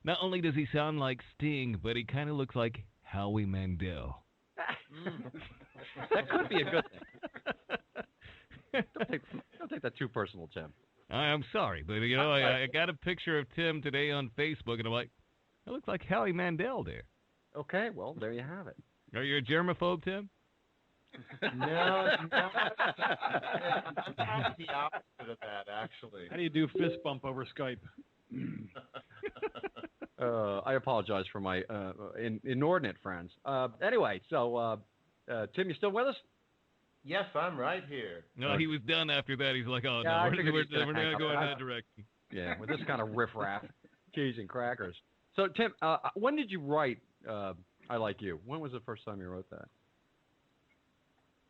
Not only does he sound like Sting, but he kind of looks like Howie Mandel. That could be a good thing. Don't take that too personal, Tim. I'm sorry, but I got a picture of Tim today on Facebook, and I'm like, that looks like Howie Mandel there. Okay, well, there you have it. Are you a germaphobe, Tim? No, I'm kind of the opposite of that, actually. How do you do fist bump over Skype? I apologize for my inordinate friends. Anyway, so Tim, you still with us? Yes, I'm right here. No, he was done after that. He's like, oh, Yeah, I no, figured we're he's gonna not hang up. going in that direction. Yeah, with this kind of riffraff, cheese and crackers. So, Tim, when did you write I Like You? When was the first time you wrote that?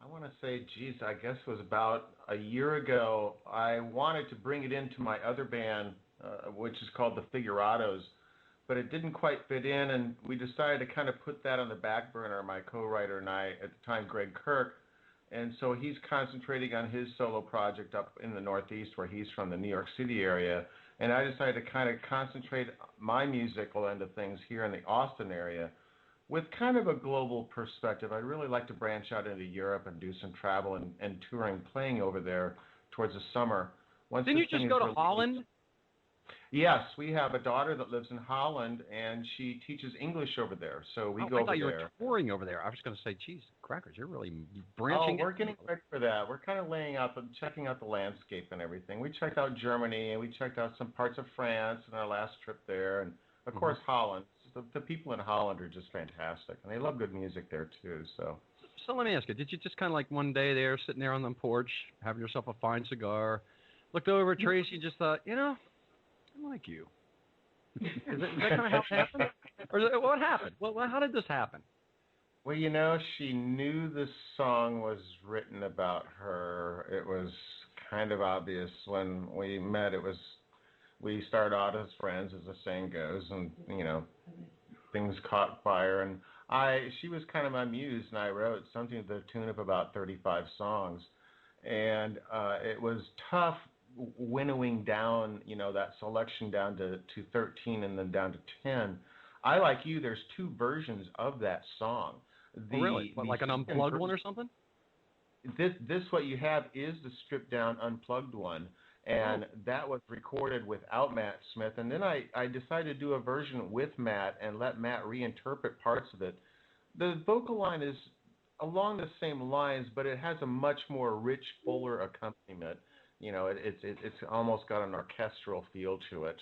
I want to say, geez, I guess it was about a year ago. I wanted to bring it into my other band, which is called the Figurados, but it didn't quite fit in, and we decided to kind of put that on the back burner, my co-writer and I, at the time, Greg Kirk. And so he's concentrating on his solo project up in the Northeast, where he's from, the New York City area. And I decided to kind of concentrate my musical end of things here in the Austin area with kind of a global perspective. I'd really like to branch out into Europe and do some travel and touring, playing over there towards the summer. Didn't you just go to Holland? Yes, we have a daughter that lives in Holland, and she teaches English over there. So we go over there. I thought you were touring over there. I was going to say, geez, crackers, you're really branching. Oh, we're getting ready for that. We're kind of checking out the landscape and everything. We checked out Germany, and we checked out some parts of France in our last trip there, and of course Holland. The people in Holland are just fantastic, and they love good music there too. So let me ask you, did you just kind of like one day there, sitting there on the porch, having yourself a fine cigar, looked over at Tracy and just thought, I like you? Is that kind of how it happened? Or what happened? How did this happen? Well, she knew this song was written about her. It was kind of obvious when we met. We started out as friends, as the saying goes, and things caught fire. And she was kind of my muse, and I wrote something to the tune of about 35 songs. And it was tough winnowing down, that selection down to 13 and then down to 10. I Like You, there's two versions of that song. Really? Like an unplugged one or something? This what you have is the stripped down unplugged one. And that was recorded without Matt Smith. And then I decided to do a version with Matt and let Matt reinterpret parts of it. The vocal line is along the same lines, but it has a much more rich, fuller accompaniment. It's almost got an orchestral feel to it,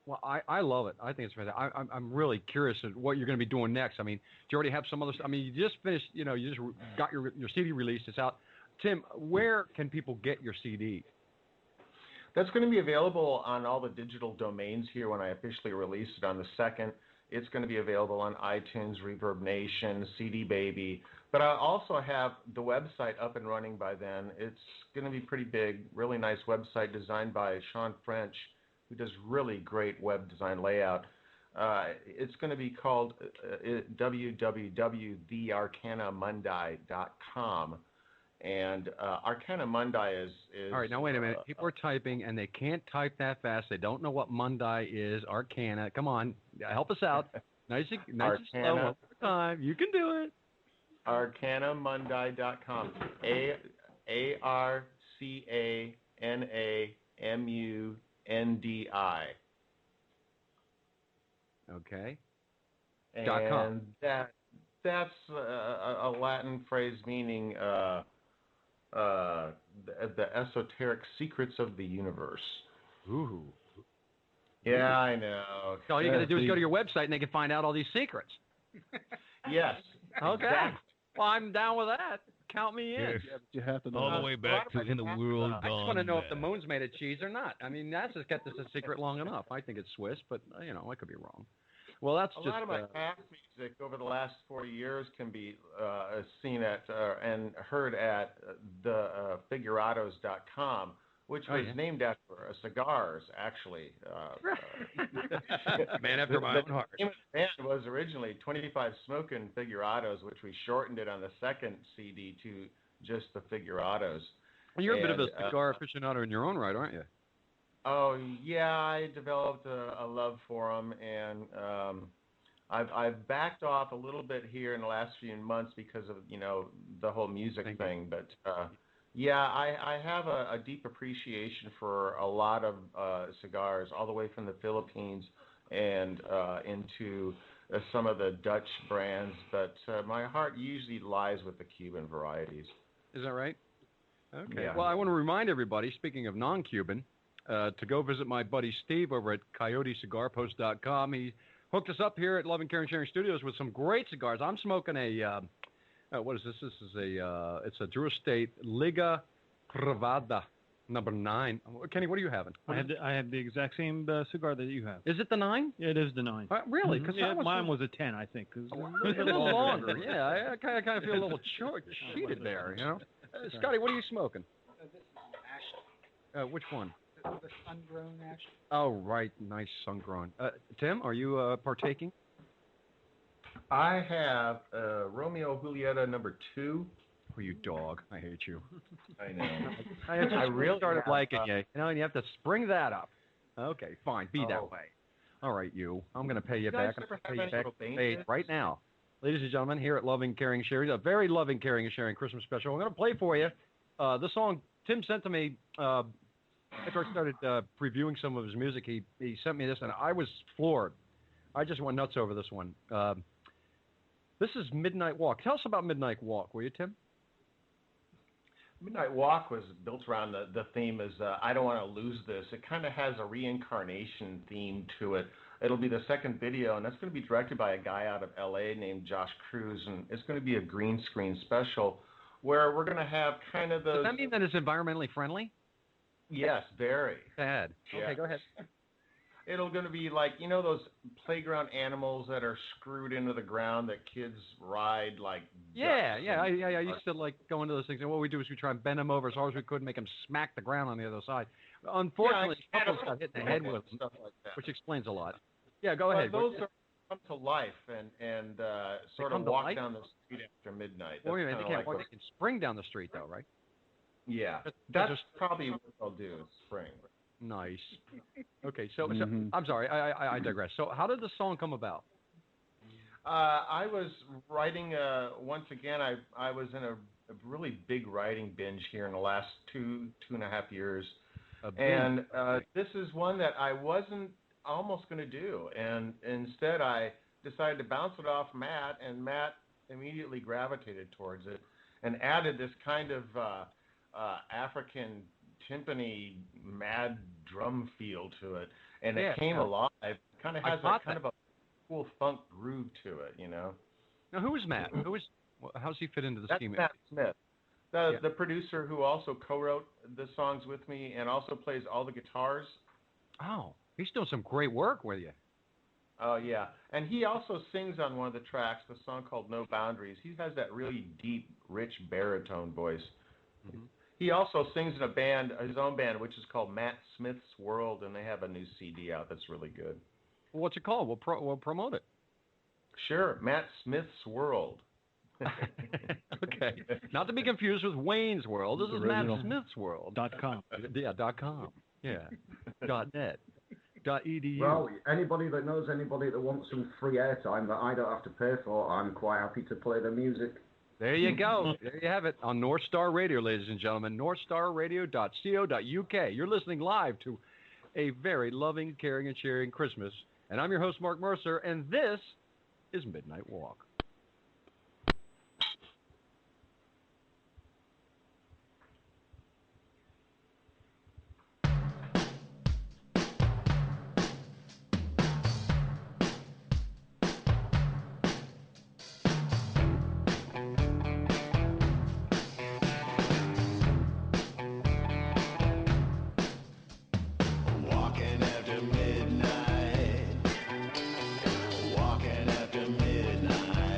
Well, I love it. I think it's fantastic. I'm really curious at what you're going to be doing next. I mean, do you already have some other stuff? I mean, you just finished, you just got your CD released. It's out. Tim, where can people get your CD? That's going to be available on all the digital domains here when I officially release it on the 2nd. It's going to be available on iTunes, Reverb Nation, CD Baby. But I also have the website up and running by then. It's going to be pretty big, really nice website designed by Sean French, who does really great web design layout. It's going to be called www.thearcanamundi.com. And Arcana Mundi is... All right, now wait a minute. People are typing, and they can't type that fast. They don't know what Mundi is. Arcana. Come on. Help us out. Nice and slow. One more time. You can do it. Arcanamundi.com. ARCANAMUNDI. Okay. And .com. that's a Latin phrase meaning the esoteric secrets of the universe. Ooh. Yeah, I know. All you got to do is go to your website, and they can find out all these secrets. Yes. Okay. Exactly. Well, I'm down with that. Count me in. Yes. Yeah, but you have to know. All the way back to In the World I just Gone want to know if the Bad. moon's made of cheese or not. I mean, NASA's kept this a secret long enough. I think it's Swiss, but, I could be wrong. Well, that's a just... lot of my past music over the last 40 years can be seen at and heard at the figurados.com, which was named after cigars, actually. Man after my own heart. The name of the band was originally 25 Smokin' Figurados, which we shortened it on the second CD to just the Figurados. Well, you're a bit of a cigar aficionado in your own right, aren't you? Oh yeah, I developed a love for them, and I've backed off a little bit here in the last few months because of the whole music Thank you. thing. But yeah, I have a deep appreciation for a lot of cigars, all the way from the Philippines and into some of the Dutch brands. But my heart usually lies with the Cuban varieties. Is that right? Okay. Yeah. Well, I want to remind everybody, speaking of non-Cuban, to go visit my buddy Steve over at CoyoteCigarPost.com. He hooked us up here at Love and Caring Sharing Studios with some great cigars. I'm smoking a, what is this? This is it's a Drew Estate Liga Privada number 9. Kenny, what are you having? I have the exact same cigar that you have. Is it the 9? It is the 9. Really? Because mine was a 10, I think. 'Cause a little longer. Yeah, I kind of feel a little cheated there, you know? Scotty, what are you smoking? This is ash. Which one? The sun-grown ash. Oh, right. Nice sun-grown. Tim, are you partaking? I have Romeo Julieta number 2. Oh, you dog. I hate you. I know. I really started have, liking you. You know, and you have to spring that up. Okay, fine. Be that Oh. way. All right, you. I'm going to pay you You guys back. I'm ever going to have pay you any back Robaines? paid right now. Ladies and gentlemen, here at Loving, Caring, Sharing, a very loving, caring, and sharing Christmas special. I'm going to play for you the song Tim sent to me after I started previewing some of his music. He sent me this, and I was floored. I just went nuts over this one. This is Midnight Walk. Tell us about Midnight Walk, will you, Tim? Midnight Walk was built around the theme is I don't want to lose this. It kind of has a reincarnation theme to it. It'll be the second video, and that's going to be directed by a guy out of L.A. named Josh Cruz, and it's going to be a green screen special where we're going to have kind of those... Does that mean that it's environmentally friendly? Yes, very. Bad. Yeah. Okay, go ahead. It'll going to be like, those playground animals that are screwed into the ground that kids ride like Yeah, ducks yeah. and- I used to like go into those things, and what we do is we try and bend them over as hard as we could, and make them smack the ground on the other side. Unfortunately, Yeah, couples got hit in the head with them, stuff like that. which explains a lot. Yeah, go But ahead. those are come to life and sort of come to walk life? down the street after midnight. Wait a minute, That's they kinda can't walk. They can spring down the street, though, right? Yeah, That's that's just- probably what they'll do is spring. Nice. Okay, so I'm sorry, I digress. So how did the song come about? I was writing, once again, I was in a really big writing binge here in the last two and a half years. And this is one that I wasn't almost going to do. And instead I decided to bounce it off Matt, and Matt immediately gravitated towards it and added this kind of African timpani mad drum feel to it. And it came alive. It kind of has kind of a cool funk groove to it, Now, who is Matt? How does he fit into the That's scheme? Matt Smith, the producer who also co-wrote the songs with me and also plays all the guitars. Oh, he's doing some great work with you. Oh, yeah. And he also sings on one of the tracks, the song called No Boundaries. He has that really deep, rich baritone voice. Mm-hmm. He also sings in a band, his own band, which is called Matt Smith's World, and they have a new CD out that's really good. Well, what's it called? We'll promote it. Sure, Matt Smith's World. Okay. Not to be confused with Wayne's World. This is Matt Smith's World. .com. Yeah, .com. Yeah. .net. .edu. Well, anybody that knows anybody that wants some free airtime that I don't have to pay for, I'm quite happy to play their music. There you go. There you have it on North Star Radio, ladies and gentlemen. NorthStarRadio.co.uk. You're listening live to a very loving, caring, and sharing Christmas. And I'm your host, Mark Mercer, and this is Midnight Walk. Walking after midnight. Walking after midnight.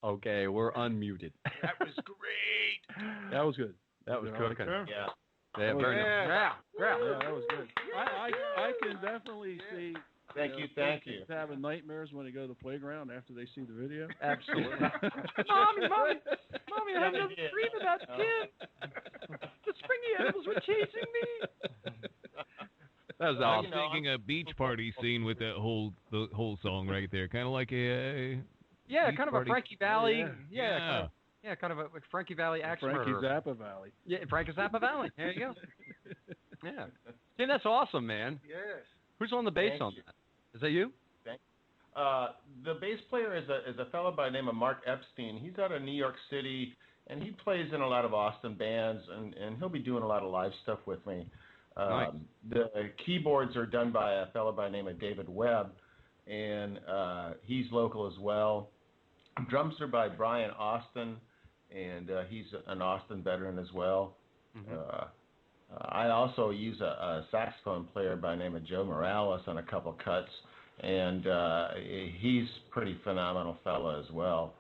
Okay, we're unmuted. That was great. That was good. That was good. cooking. Yeah. Yeah, very nice. Yeah, that was good. I can definitely see. Thank you. Kids having nightmares when they go to the playground after they see the video. Absolutely. Mommy, I had another dream about kids. The springy animals were chasing me. That was awesome. I'm thinking a beach party scene with the whole song right there, kind of like a kind of a Frankie Valley. Yeah. Kind of a Frankie Valley action Frankie murderer. Zappa Valley. Yeah, Frankie Zappa Valley. There you go. Yeah. Tim, that's awesome, man. Yes. Who's on the bass Thank on you. that? Is that you? The bass player is a fellow by the name of Mark Epstein. He's out of New York City, and he plays in a lot of Austin bands, and he'll be doing a lot of live stuff with me. Nice. The keyboards are done by a fellow by the name of David Webb, and he's local as well. Drums are by Brian Austin, and he's an Austin veteran as well. Mm-hmm. I also use a saxophone player by the name of Joe Morales on a couple cuts, and he's pretty phenomenal fella as well.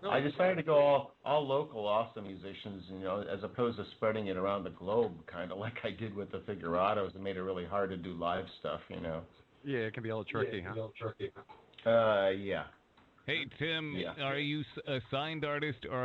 I decided to go all local Austin musicians, as opposed to spreading it around the globe, kind of like I did with the Figurados. It made it really hard to do live stuff, Yeah, it can be a little tricky, Yeah. Hey, Tim, are you a signed artist or